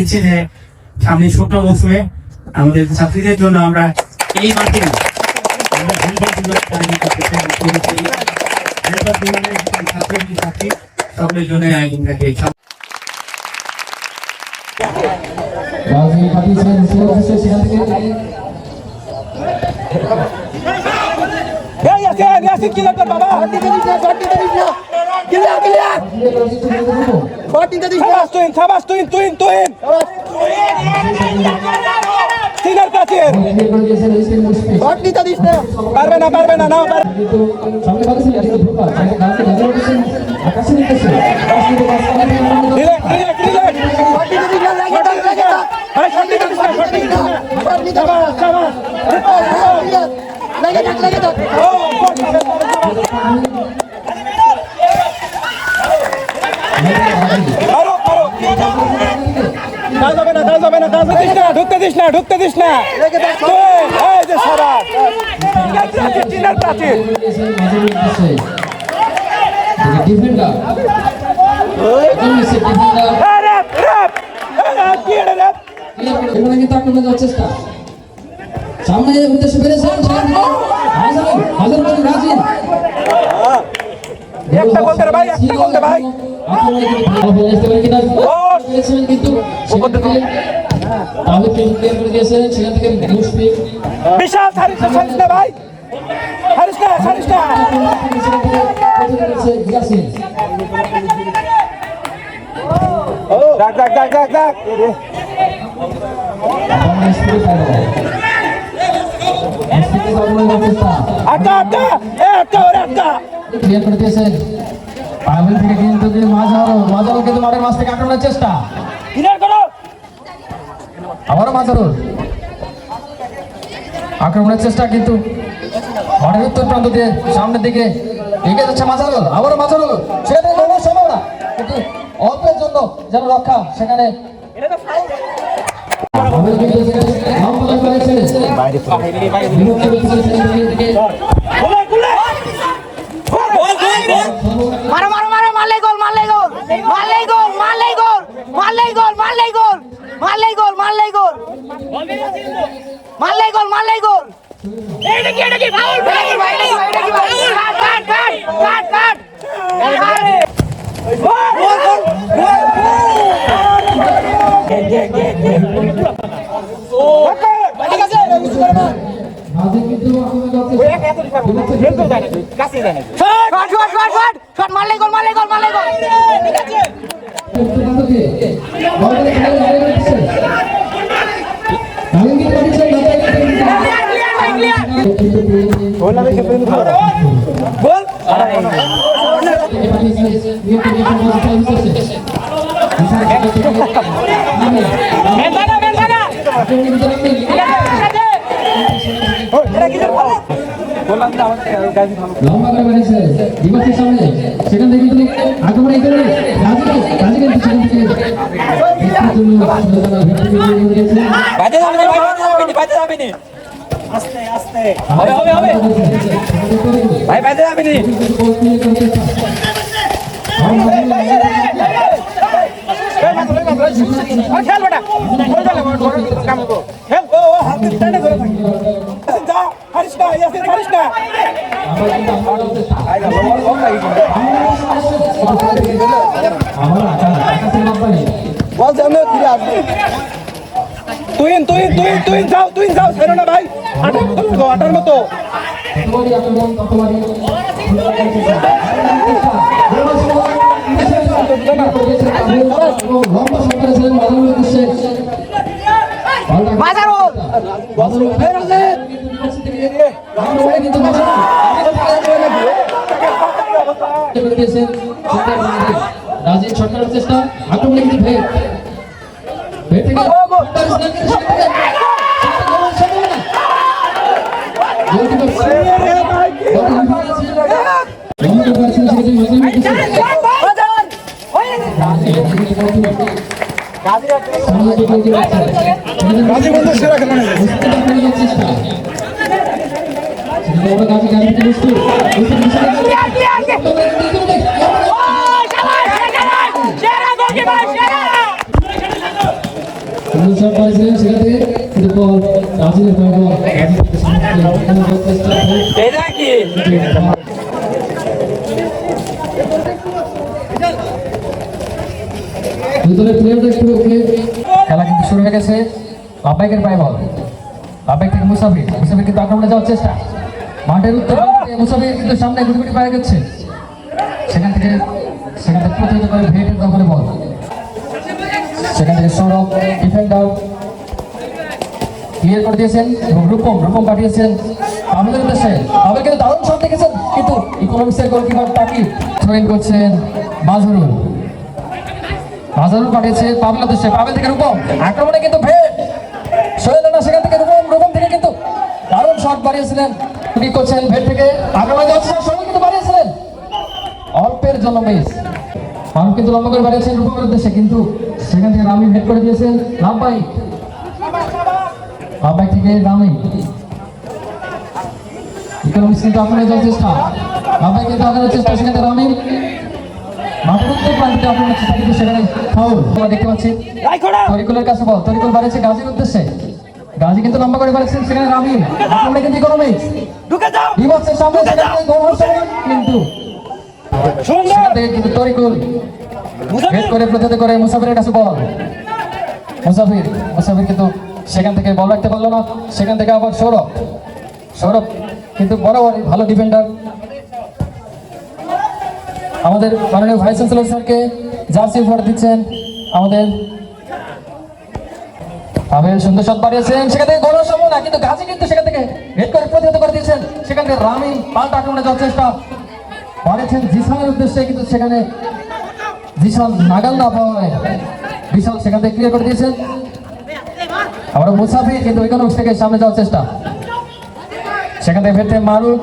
দিচ্ছি যে সামনে শুকনো মৌসুমে আমাদের ছাত্রীদের জন্য আমরা এই মাঠে সকলের জন্য আয়োজন থাকে। পারবে না নাও ঢুকতে দিস না সামনে উদ্দেশ্য পেরেছেন বিশাল ভাই মাঠের মাছ থেকে আক্রমণের চেষ্টা আবারও মাঝারুল আক্রমণের চেষ্টা, কিন্তু মাঠের উত্তর প্রান্ত দিয়ে সামনের দিকে এগিয়ে যাচ্ছে মাঝারুল। আবারও মাঝারুল সেটা সম্ভাবনা, কিন্তু অল্পের জন্য যেন রক্ষা সেখানে লম্বা করে বানিয়েছে দিবসের সামনে, সেখান থেকে কিন্তু আক্রমণ এই করে তুই যাও ছেড়ো না ভাই, আটার মতো রাজীব সরকারের চেষ্টা আক্রমণে কিন্তু ভেদ থেকে শট পাইছিলেন সেখান থেকে কিন্তু বল রাজুলের পায়ে বল এটা কি দুদলের প্লেয়ারদের একটু খেলা কিন্তু শুরু হয়ে গেছে। আব্বাইকের পায়ে বল, আব্বাইক থেকে মুসাফির কিন্তু আক্রমণে যাওয়ার চেষ্টা, মাঠের উত্তর প্রান্তে মুসাফির কিন্তু সামনে গুটি পায়ে গেছে, সেখান থেকে প্রতিহত করে ভেটের দখলে বল, সেখান থেকে সৌরভ ডিফেন্ডার ক্লিয়ার করে দিয়েছেন এবং রূপম পাঠিয়েছেন আমাদের উদ্দেশ্যে। আবার কিন্তু দারুণ শট দেখেছেন, কিন্তু ইকোনমিক্সের গোলকিপার তাকিব থ্রোইন করছেন মাজহারুল পাঠিয়েছে পাবেল উদ্দেশ্যে, পাবেল থেকে রূপম আক্রমণে কিন্তু ভেট সোহেল রানা, সেখান থেকে রূপম থেকে কিন্তু দারুণ শট বাড়িয়েছিলেন, ক্লিক করছেন ভেট থেকে আক্রমণে যাচ্ছেন সোহেল কিন্তু বাড়িয়েছিলেন অল্পের জন্য মিস। মানুষ কিন্তু লম্বা করে বাড়িয়েছেন রূপমের উদ্দেশ্যে, কিন্তু সেখান থেকে রামি ভেট করে দিয়েছেন লাভবাইক থেকে রামি ইকোনমিক্স কিন্তু আক্রমণে যাওয়ার চেষ্টা, লাভবাইক কিন্তু আগানোর চেষ্টা, সেখান থেকে রামি মাঠের উত্তর প্রান্তে আক্রমণের চেষ্টা, কিন্তু সেখানে ফাউল আমরা দেখতে পাচ্ছি। তরিকুলের কাছে বল, তরিকুল বাড়িয়েছে গাজীর উদ্দেশ্যে, গাজী কিন্তু লম্বা করে বাড়িয়েছেন, সেখানে রামি আক্রমণে কিন্তু ইকোনমিক্স বিভৎসের সামনে, সেখানে গোল কিন্তু সেখান থেকে কিন্তু তরিকুল হেড করে প্রতিহত করে মুসাফিরের কাছে বল, মুসাফির কিন্তু সেখান থেকে বল রাখতে পারলো না, সেখান থেকে আবার সৌরভ কিন্তু বরাবরই ভালো ডিফেন্ডার। আমাদের মাননীয় ভাইস চ্যান্সেলর স্যারকে জার্সি উপহার দিচ্ছেন আমাদের পাবেল, সুন্দর শট বাড়িয়েছেন, সেখান থেকে গোল সম্ভাবনা, কিন্তু গাজী কিন্তু সেখান থেকে হেড করে প্রতিহত করে দিয়েছেন, সেখান থেকে রামি পাল্টা আক্রমণে যাওয়ার চেষ্টা বাড়িয়েছেন জিসানের উদ্দেশ্যে, কিন্তু সেখানে জিসান নাগাল না পাওয়ায় বিশাল সেখান থেকে ক্লিয়ার করে দিয়েছেন। আবার মুসাফির কিন্তু ইকোনমিক্স থেকে সামনে যাওয়ার চেষ্টা, সেখান থেকে ফেরতে মারুফ,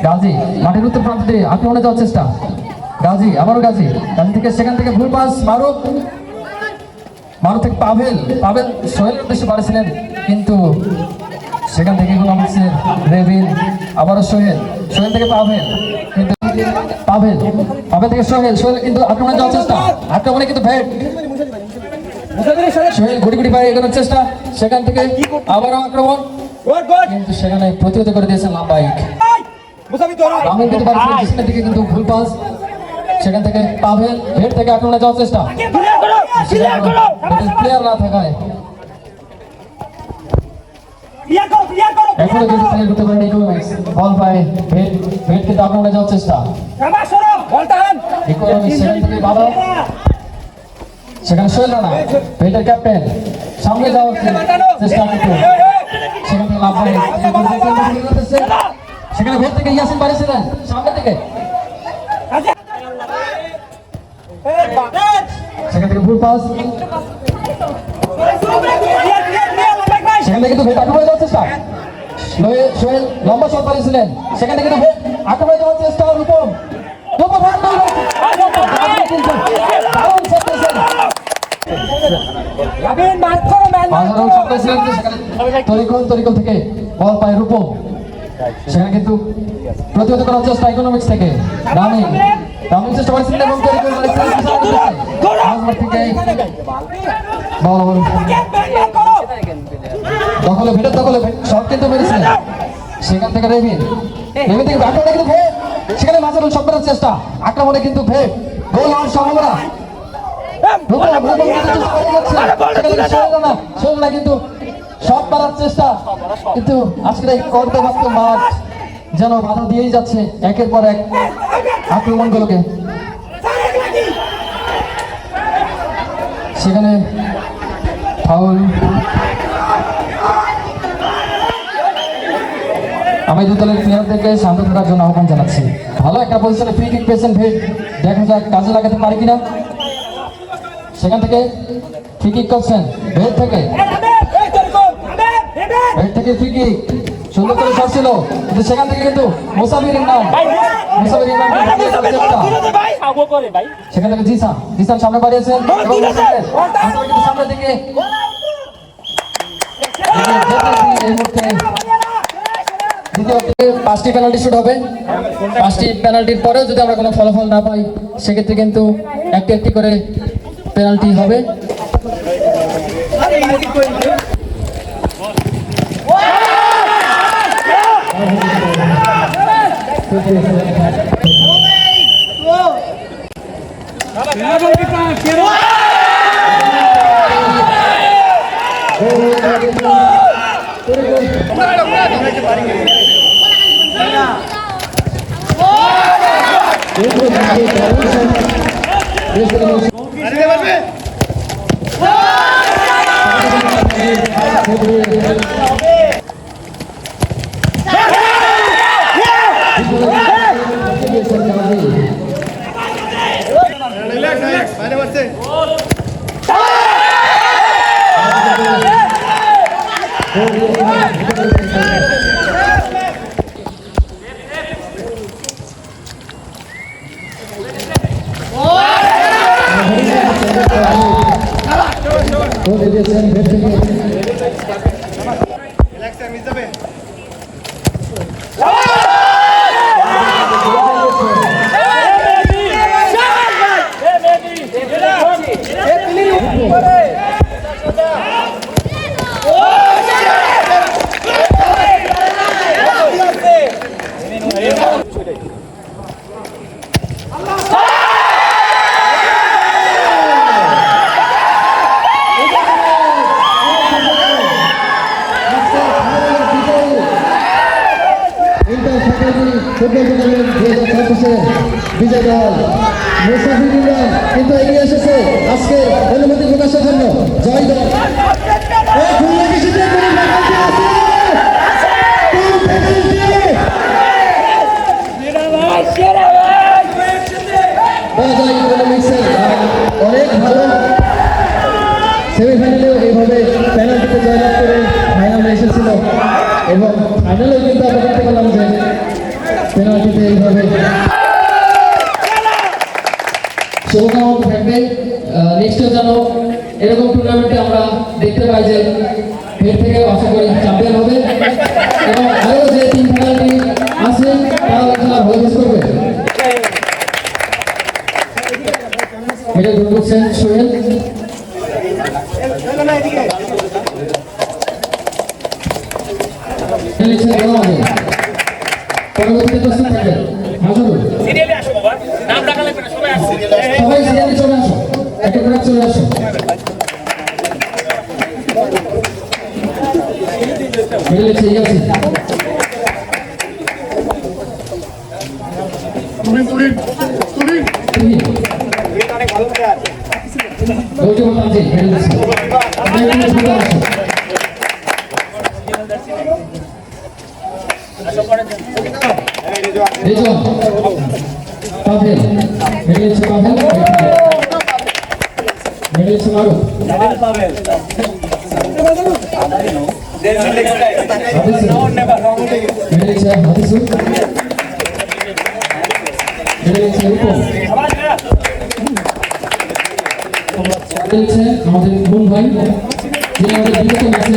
গাজী মাঠের উত্তর প্রান্তে আক্রমণে যাওয়ার চেষ্টা, গাজী থেকে সেখান থেকে ভুল পাস মারুফ থেকে পাবেল সোহেলের উদ্দেশ্যে বাড়িয়েছিলেন, কিন্তু সেখান থেকে ইকোনমিক্সের রেভিন, আবারও সোহেল থেকে পাবেল, কিন্তু পাবেল থেকে সোহেল কিন্তু আক্রমণে যাওয়ার চেষ্টা, আক্রমণে কিন্তু ভেট সোহেল গুটি পায়ে এগোনোর চেষ্টা, সেখান থেকে আবারও আক্রমণ, কিন্তু সেখানে প্রতিহত করে দিয়েছেন লাম্বাইক, রামি কিন্তু বাড়িয়েছিলেন দিকে, কিন্তু ভুল পাস, সেখান থেকে পাবেল ভেট থেকে আক্রমণে যাওয়ার চেষ্টা, প্লেয়ার না থাকায় এখনো কিন্তু প্লেয়ার করতে পারেন ইকোনমিক্স, বল পায় ভেট কিন্তু আক্রমণে যাওয়ার চেষ্টা, ইকোনমিক্স সেখান থেকে বাধা, সেখানে সোহেল রানা ভেটের ক্যাপ্টেন সামনে যাওয়ার চেষ্টা, কিন্তু সেখান থেকে লাভ হয়, সেখানে ভেট থেকে ইয়াসিন বাড়িয়েছিলেন সামনে থেকে, সেখান থেকে ভুল পাস, সেখান থেকে কিন্তু ভেট আক্রমণে যাওয়ার চেষ্টা, সোহেল লম্বা শট বাড়িয়েছিলেন, সেখান থেকে কিন্তু ভেট আক্রমণে যাওয়ার চেষ্টা, রূপম তরিকুল থেকে বল পায় রূপম, সেখানে কিন্তু প্রতিহত করার চেষ্টা ইকোনমিক্স থেকে রামি চেষ্টা করেছিলেন এবং দখলে ভেটের দখলে শট কিন্তু মেরেছিলেন, সেখান থেকে রেভিন থেকে আক্রমণে কিন্তু ভেট, সেখানে মাজহারুল শট করার চেষ্টা, আক্রমণে কিন্তু ভেট গোল হওয়ার সম্ভাবনা, কিন্তু শট মারার চেষ্টা, কিন্তু আজকের এই কর্দমাক্ত মাঠ যেন বাধা দিয়েই যাচ্ছে একের পর এক আক্রমণগুলোকে, সেখানে ফাউল। আমি দু দলের প্লেয়ারদেরকে শান্ত থাকার জন্য আহ্বান জানাচ্ছি। ভালো একটা পজিশনে ফ্রি কিক পেয়েছেন ভেট, দেখা যাক কাজে লাগাতে পারি কিনা। সেখান থেকে ফ্রি কিক করছেন ভেট থেকে ফ্রি কিক, সুন্দর করে শট ছিল, কিন্তু সেখান থেকে কিন্তু মুসাফির ইমরান সেখান থেকে জিসান সামনে বাড়িয়েছেন এবং সামনে থেকে এই মুহূর্তে পাঁচটি পেনাল্টি শুট হবে। পাঁচটি পেনাল্টির পরেও যদি আমরা কোনো ফলাফল না পাই, সেক্ষেত্রে কিন্তু একটি করে পেনাল্টি হবে। ফুটবল টুর্নামেন্ট 2026 বিজয় দল মুসাফির ইমরান কিন্তু এগিয়ে এসেছে আজকে অনুমতি প্রকাশের জন্য। জয় দল অনেক ভালো সেমিফাইনালেও এইভাবে পেনাল্টিতে জয়লাভ করে ফাইনালে এসেছিল এবং ফাইনালেও কিন্তু আমরা দেখতে পেলাম যে পেনাল্টিতে এইভাবে শুভকামনা থাকবে। নেক্সট যেন এরকম টুর্নামেন্টে আমরা দেখতে পাই যে এর থেকে আশা করি চ্যাম্পিয়ন হবে এবং আরও যে তিন পেনাল্টি আছে তারা খেলা ভালো মিস করবে। এটা গোল করছেন সোহেল। পরবর্তীতে প্রস্তুত থাকবেন মাজহারুল। সবাই সিরিয়ালে চলে আসো, একটা করে চলে আসো। মিলে ঠিক আছে। পাভেল মেরেছে, পাভেল মেরেছে, মারুফ মেরেছে, হাফিজুল মেরেছে, রূপম মেরেছে আমাদের মুন ভাই, যিনি আমাদের বিগত ম্যাচে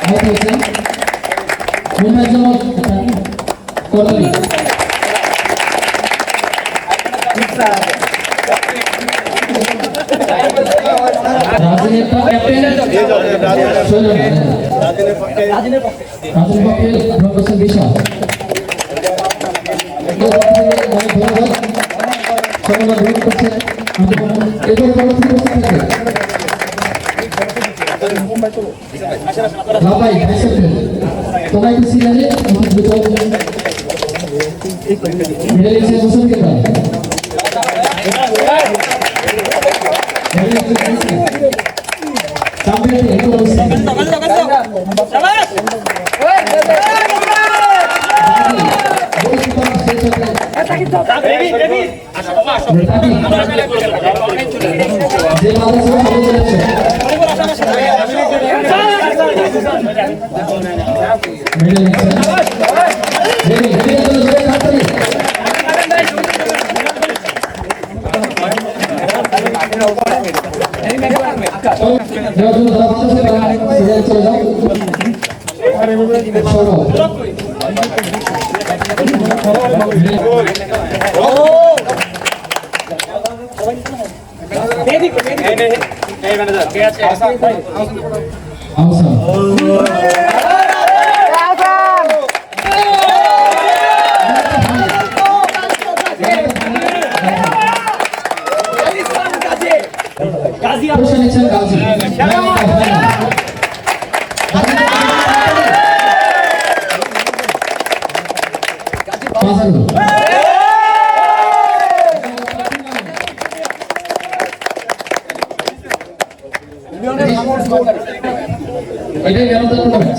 আউট হয়েছেন। মুন ভাইয়ের জন্য করলি রাজনের পক্ষে প্রফেসর বিশাল ধন্যবাদ সকলরা গ্রহণ করছে। এরপরে পরবর্তী প্রস্তুত থাকে লাভাই তোমরা একটু সিরিয়ালে মেরে দিয়েছে হোসেন কেবল চ্যাম্পিয়ন একটু awesome. পুরস্কার নিচ্ছেন গাজী। এটাই গেল তো tournament.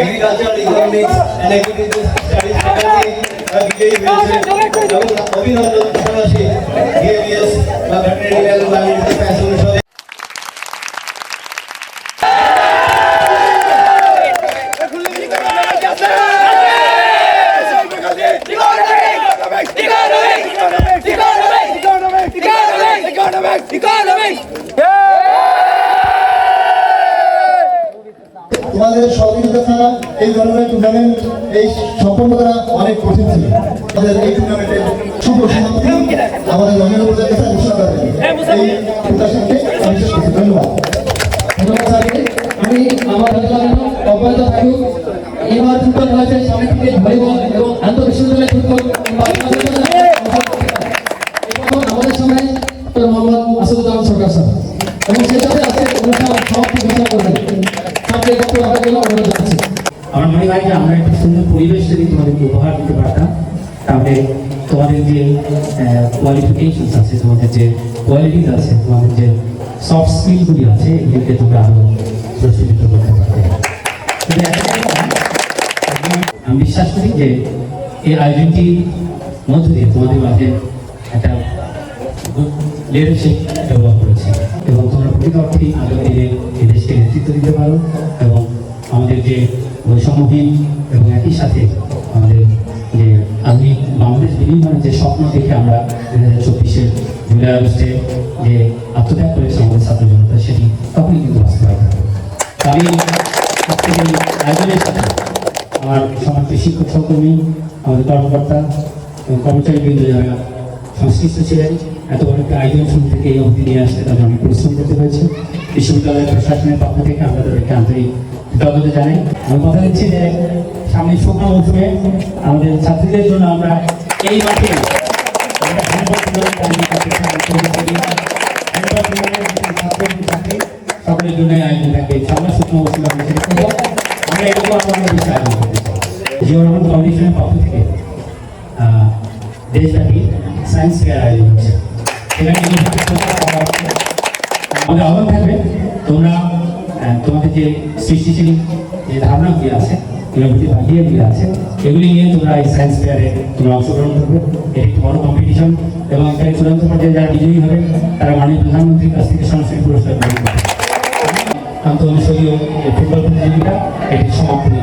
Agriculture, economics, and agricultural studies faculty বিজয়ী হয়েছে এবং অভিনন্দন পাশাপাশি ডিএবিএস বা ভেটেরিনারি অ্যান্ড বায়োমেডিকেল সায়েন্স অনুষদে তোমাদের সহযোগিতা ছাড়া এই ধরনের টুর্নামেন্ট এই সম্পন্ন করা অনেক কঠিন ছিল। আমাদের এই টুর্নামেন্টের শুভ সমাপ্তি আমাদের মাননীয় উপজেলা কাছে ঘোষণা করা হবে। এই প্রত্যাশাকে আমি শেষ করছি। ধন্যবাদ। ধন্যবাদ স্যারকে। আমি আমার আলোচনা অব্যাহত থাকুক। এবার ফুটবল হয়েছে সামনে থেকে ভলিবল এবং আন্তঃবিশ্ববিদ্যালয় ফুটবল আমাদের সময় ডক্টর মোহাম্মদ আসাদুজ্জামান সরকার স্যার এবং সেই সাথে আজকে অনুষ্ঠান সমাপ্তি ঘোষণা করবেন। সামনে বক্তব্য রাখার জন্য অনুরোধ জানাচ্ছি। আমার মনে হয় যে আমরা একটা সুন্দর পরিবেশ যদি তোমাদেরকে উপহার দিতে পারতাম তাহলে তোমাদের যে কোয়ালিফিকেশনস আছে, তোমাদের যে কোয়ালিটিস আছে, তোমাদের যে সফট স্কিলগুলি আছে এগুলিকে তোমরা আরো প্রচলিত করতে পারবে। কিন্তু আমি বিশ্বাস করি যে এই আয়োজনটির মধ্য দিয়ে তোমাদের মাঝে একটা লিডারশিপ ডেভেলপ করেছে এবং তোমরা প্রকৃত অর্থেই আগামী দিনে এই দেশকে নেতৃত্ব দিতে পারো এবং আমাদের যে বৈষম্যহীন এবং একই সাথে আমাদের যে আধুনিক বাংলাদেশ বিনির্মাণের যে স্বপ্ন দেখে আমরা 2024-এর জুলাই আগস্টে যে আত্মত্যাগ করেছে আমাদের ছাত্র জনতা সেটি তখনই কিন্তু বাস্তবায়িত হবে। আমি আজকের এই আয়োজনের সাথে আমার সমাজের শিক্ষক সহকর্মী, আমাদের কর্মকর্তা এবং কর্মচারীবৃন্দ যারা সংশ্লিষ্ট ছিলেন, এত বড় একটা আয়োজন শুরু থেকে এই অবধি নিয়ে আসতে তাদের অনেক পরিশ্রম করতে হয়েছে। বিশ্ববিদ্যালয়ের প্রশাসনের পক্ষ থেকে আমরা তাদেরকে আন্তরিক কৃতজ্ঞতা জানাই। আমি কথা দিচ্ছি যে সামনে শুকনো মৌসুমে আমাদের ছাত্রীদের জন্য আমরা এই মাঠে সকলের জন্য আয়োজন থাকবে। সামনে শুকনো মৌসুমে আমরা এরকম আমরা বেশি আয়োজন করতে চাই। জিও রহমান ফাউন্ডেশনের পক্ষ থেকে দেশব্যাপী সায়েন্স ফেয়ার আয়োজন হচ্ছে। সেখানে আমাদের আহ্বান থাকবে তোমরা তোমাদের যে সৃষ্টিশীল যে ধারণাগুলি আছে, আইডিয়াগুলি আছে, এগুলি নিয়ে তোমরা এই সায়েন্স ফেয়ারে তোমরা অংশগ্রহণ করবে। এটি একটি বড় কম্পিটিশন এবং এখানে চূড়ান্ত পর্যায়ে যারা বিজয়ী হবে তারা মাননীয় প্রধানমন্ত্রীর কাছ থেকে সরাসরি পুরস্কার গ্রহণ করবে। আন্তঃ অনুষদীয় ফুটবল প্রতিযোগিতা এটি সমাপ্ত।